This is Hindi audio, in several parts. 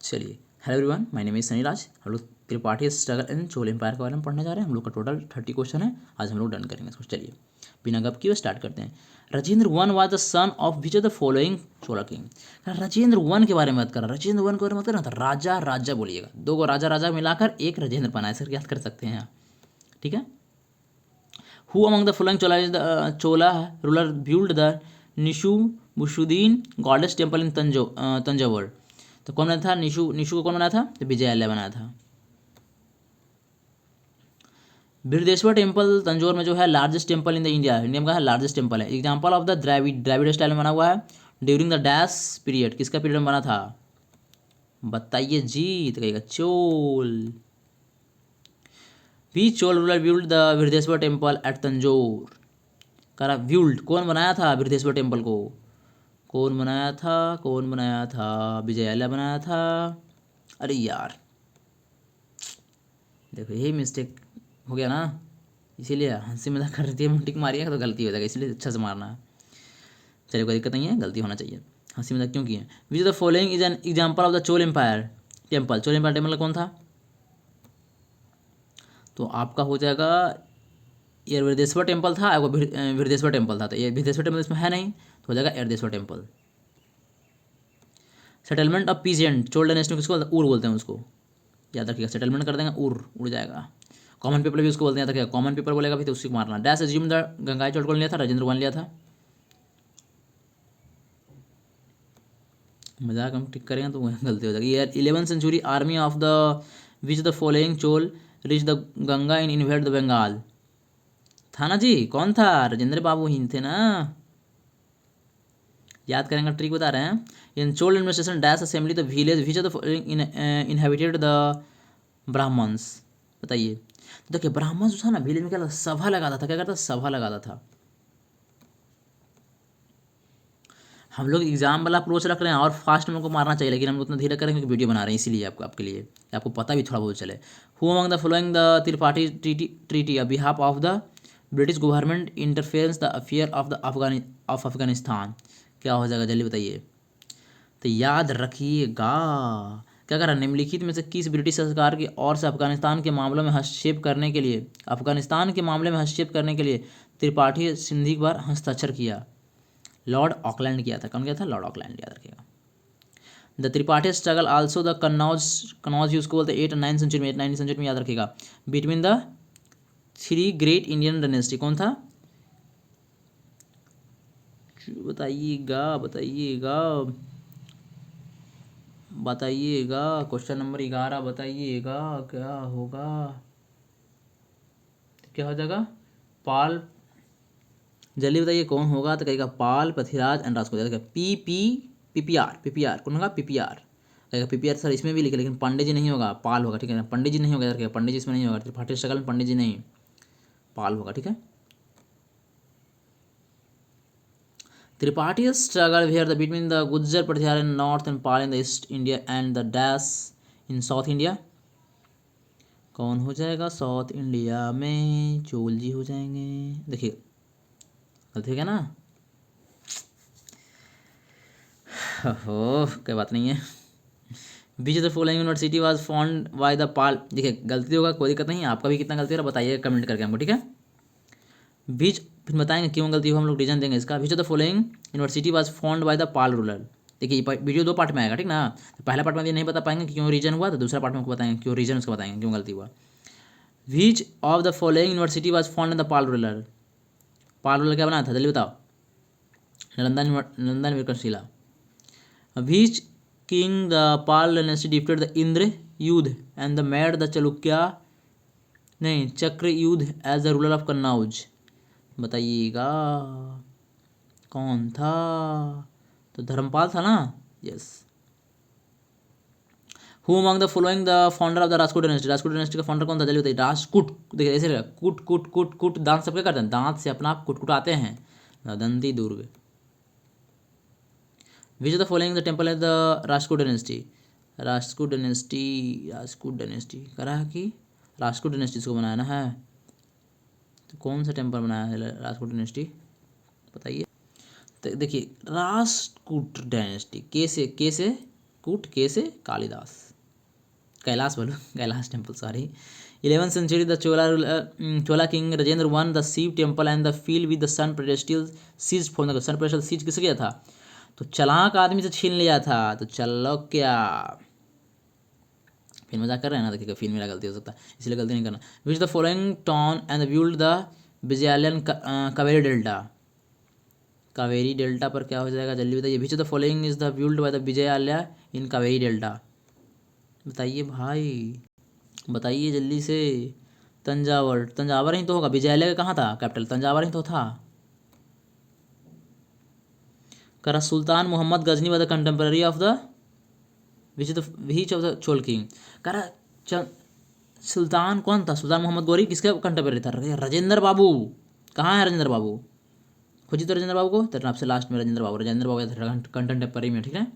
चलिए, hello everyone, my name is Sunnyraj. हम लोग tripartite struggle in Chola empire के बारे में पढ़ने जा रहे हैं। हम लोग का टोटल 30 क्वेश्चन है। आज हम लोग डन करेंगे इसको। चलिए बिना गप किए स्टार्ट करते हैं। Rajendra one was the son of which of the following Chola king. Rajendra one के बारे में बात कर रहा है। राजेंद्र वन के बारे में बात कर रहा था। राजा राजा बोलिएगा, दो को राजा राजा मिलाकर एक राजेंद्र बना, ऐसे याद कर सकते हैं। ठीक है। Who among the following Chola ruler build the निशु बुशुद्दीन गॉडेस टेम्पल इन तंजावुर। तो कौन बनाया था? निशु को कौन बनाया था? तो विजयालय बनाया था। बृहदेश्वर टेम्पल तंजौर में जो है largest temple in the India में है लार्जेस्ट टेम्पल है। Example of the Dravida style में बना हुआ है। ड्यूरिंग द डैश पीरियड, किसका पीरियड में बना था? बताइए जी। तो कहेगा Chola. We Chola ruler build the Brihadeeswara temple at Tanjore. करा बिल्ड, कौन बनाया था बृहदेश्वर टेम्पल को? कौन बनाया था? कौन बनाया था? विजयालय बनाया था। अरे यार देखो, यही मिस्टेक हो गया ना, इसीलिए हंसी मजाक कर रही थी, टिक मारिएगा तो गलती हो जाएगा, इसलिए अच्छा से मारना है। चलिए कोई दिक्कत नहीं है, गलती होना चाहिए। हंसी मजाक क्यों की है? Which the following is an example of the Chola empire temple. Chola empire temple कौन था? तो आपका हो जाएगा, ये बृहदेश्वर टेम्पल था, वो बृहदेश्वर टेम्पल था। तो ये बृहदेश्वर टेम्पल इसमें है नहीं, तो हो जाएगा एर्देश्वर temple. Settlement of peasant Chola dynasty किसको बोलते हैं? उर बोलते हैं उसको, याद रखिएगा। सेटलमेंट कर देंगे उड़ जाएगा। कॉमन पीपल भी उसको बोलते हैं, याद रखिएगा। कॉमन पीपल बोलेगा भी तो उसको मारना। Dash assume the Gangai Chola कौन लिया था? राजेंद्र वन लिया था। मजाक हम टिक करेंगे तो गलती हो जाएगी। Year 11th century army of the which the following Chola reach the Ganga in invade the Bengal. था ना जी, कौन था? राजेंद्र बाबू ही थे ना। याद करेंगे, ट्रिक बता रहे हैं। In Chola administration dash assembly the village which of the inhabited the Brahmins. बताइए। तो देखिए, ब्राह्मण जो था ना, विलेज में क्या सभा लगाता था। क्या करता? सभा लगाता था। हम लोग एग्जाम वाला अप्रोच रख रहे हैं और फास्ट में को मारना चाहिए, लेकिन हम उतना धीरे करेंगे क्योंकि वीडियो बना रहे हैं, इसीलिए आपको, आपके लिए, आपको पता भी थोड़ा बहुत चले। Who among the following the Tripathi treaty on behalf of the British government interference the affair of the Afghanistan. क्या हो जाएगा जल्दी बताइए। तो याद रखिएगा, क्या करा? निम्नलिखित में से किस ब्रिटिश सरकार की ओर से अफगानिस्तान के मामलों में हस्तक्षेप करने के लिए, अफगानिस्तान के मामले में हस्तक्षेप करने के लिए त्रिपाठी संधि पर हस्ताक्षर किया? लॉर्ड ऑकलैंड किया था। कौन किया था? लॉर्ड ऑकलैंड, याद रखिएगा। The Tripathi struggle also the Kannauj उसको बोलते 8 और 9 सेंचुरी में, 9 सेंचुरी में, याद रखिएगा। Between the 3 great Indian dynasty. कौन था? बताइएगा बताइएगा बताइएगा। क्वेश्चन नंबर 11 बताइएगा, क्या होगा? क्या हो जाएगा? पाल, जल्दी बताइए कौन होगा? तो कहेगा पाल, पृथ्वीराज एंड राजको। पीपीआर कौन होगा? पीपीआर कहेगा। पीपीआर सर इसमें भी लिखे, लेकिन पंडित जी नहीं होगा, पाल होगा। ठीक है ना, पंडित जी नहीं होगा, याद रखिएगा। पंडित जी इसमें नहीं होगा, त्रिपाठी स्ट्रगल में पंडित जी नहीं, पाल होगा। ठीक है। Tripartite struggle where the between the Gujjar Patiala in north and Pala in the east India and the dash in south India. कौन हो जाएगा? साउथ इंडिया में चोल जी हो जाएंगे। देखिए गलती हो गया ना, हो कोई बात नहीं है। Which the following university was found by the Pala. देखिए गलती होगा, कोई दिक्कत नहीं है। आपका भी कितना गलती हो रहा है बताइए कमेंट करके हमको, ठीक है। बीच, फिर बताएंगे क्यों गलती हो, हम लोग रीजन देंगे इसका। Which of the following university was found by the Pala ruler. देखिए वीडियो 2 पार्ट में आएगा, ठीक ना। तो पहला पार्ट में ये नहीं बता पाएंगे क्यों रीजन हुआ, तो दूसरा पार्ट में आपको बताएंगे क्यों रीजन, उसका बताएंगे क्यों गलती हुआ। Which of the following university was found in the Pala ruler. Pala ruler क्या बनाया था जल्दी बताओ? Nalanda Vikramashila. Which king the Pala dynasty defeated the Indrayudha and the made the Chalukya, नहीं, Chakrayudha as the ruler of Kannauj. बताइएगा कौन था? तो धर्मपाल था ना। Yes. Who among the following the founder of the Rajput dynasty. Rajput dynasty का फाउंडर कौन था जल्दी बताइए? राजकूट। देखिए ऐसे रहेगा, कुट कुट कुट कुट, दांत सब क्या करते हैं? दांत से अपना आप कुटकुटाते हैं। Dantidurga. Which of the following the temple है the Rajput dynasty. Rajput dynasty करा है कि राजपूत डायनेस्टी को बनाया ना है, तो कौन सा टेम्पल बनाया है राजपूत डायनेस्टी बताइए। तो देखिए राजपूत डायनेस्टी, के से राष्ट्रकूट, के से कालिदास, कैलाश बोलो, Kailash temple sorry. 11th century the Chola king Rajendra won the Shiv temple and the field with the sun pedestal seized from the sun pedestal seized किससे किया था? तो चालाक आदमी से छीन लिया था। तो चलो क्या फिर मजाक कर रहे हैं ना, देखिएगा फिर मेरा गलती हो सकता है, इसलिए गलती नहीं करना। Which the following town and rebuilt the Vijayalaya Kaveri delta, Kaveri delta पर क्या हो जाएगा जल्दी बताइए। Which the following is the rebuilt by the Vijayalaya in Kaveri delta, बताइए भाई बताइए जल्दी से। तंजावर, तंजावर ही तो होगा, विजयालय का कहाँ था कैपिटल, तंजावर ही तो था। करा sultan Mohammad Ghazni was the contemporary of the which of the Chola king. करा सुल्तान कौन था, सुल्तान मोहम्मद गौरी किसका कंटेम्पररी था? राजेंद्र बाबू। कहाँ है राजेंद्र बाबू, खोजिए तो राजेंद्र बाबू को, तो आपसे लास्ट में राजेंद्र बाबू कंटेम्पररी में, ठीक है।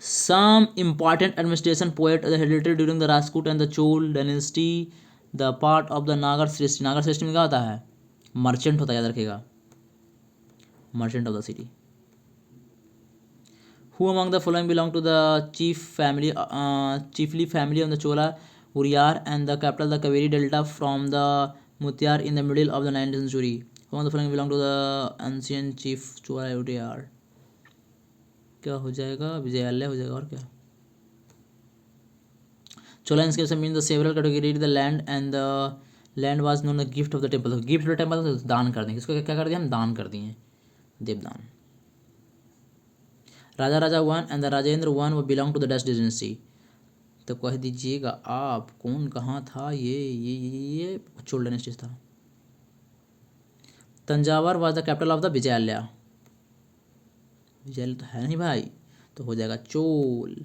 Some important administration poet hereditary during the Rajput and the Chol dynasty the part of the Nagar Srishti। नागर श्रेष्ठी में क्या होता है? मर्चेंट होता है, याद रखिएगा, merchant of the city. Who among the following belong to the chiefly family of the Chola Uriyar and the capital the Kaveri Delta from the Mutiyar in the middle of the 19th century? Who among the following belong to the ancient chief Chola Uriyar? क्या हो जाएगा? विजयालय हो जाएगा, और क्या? Chola inscription means the several category the land and the land was known as gift of the temple। Gift of the temple दान कर देंगे, इसको क्या कर दिया हम? दान कर दिए, देवदान। Raja Raja one and the Rajendra one वो belong to the Dutch dynasty. तो कह दीजिएगा आप कौन कहाँ था? ये चोल डायनेस्टी था। Thanjavur was the capital of the Vijayalaya, Vijayalaya तो है नहीं भाई, तो हो जाएगा चोल।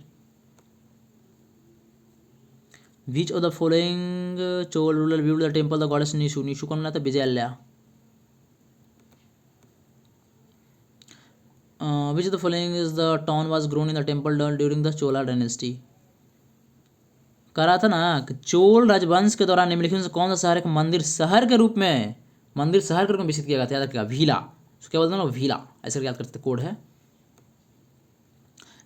विच of the following Chola rural view the temple the goddess Nishu, Nishu कौन बनाया था? विजयालय। विच of the following is the town was grown in the temple during the Chola dynasty. करा था ना कि चोल राजवंश के दौरान निम्नलिखित में से कौन सा शहर एक मंदिर शहर के रूप में विकसित किया गया था? याद रखिएगा भीला, उसको क्या बोलते हैं ना, भीला, ऐसे करके याद करते कोड है।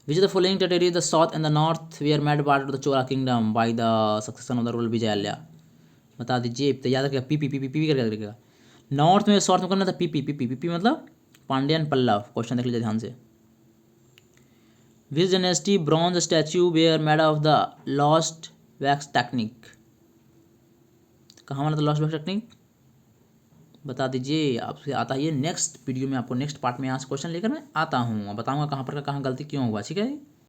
Which the following territory the south and the north were made part of the Chola kingdom by the succession of the rural Vijayalaya, बता दीजिए। तो याद रखिएगा P P P P P करके याद रखिएगा। नॉर्थ में साउथ में करना था P P P P P मतलब पांड्यन पल्लव। क्वेश्चन देख लीजिए ध्यान से। विच dynasty bronze statue were made of the lost wax technique, कहाँ वाला था लॉस्ट वैक्स टेक्निक, बता दीजिए। आपसे आता है ये नेक्स्ट वीडियो में, आपको नेक्स्ट पार्ट में यहाँ से क्वेश्चन लेकर मैं आता हूँ, बताऊँगा कहाँ पर का कहाँ गलती क्यों हुआ, ठीक है।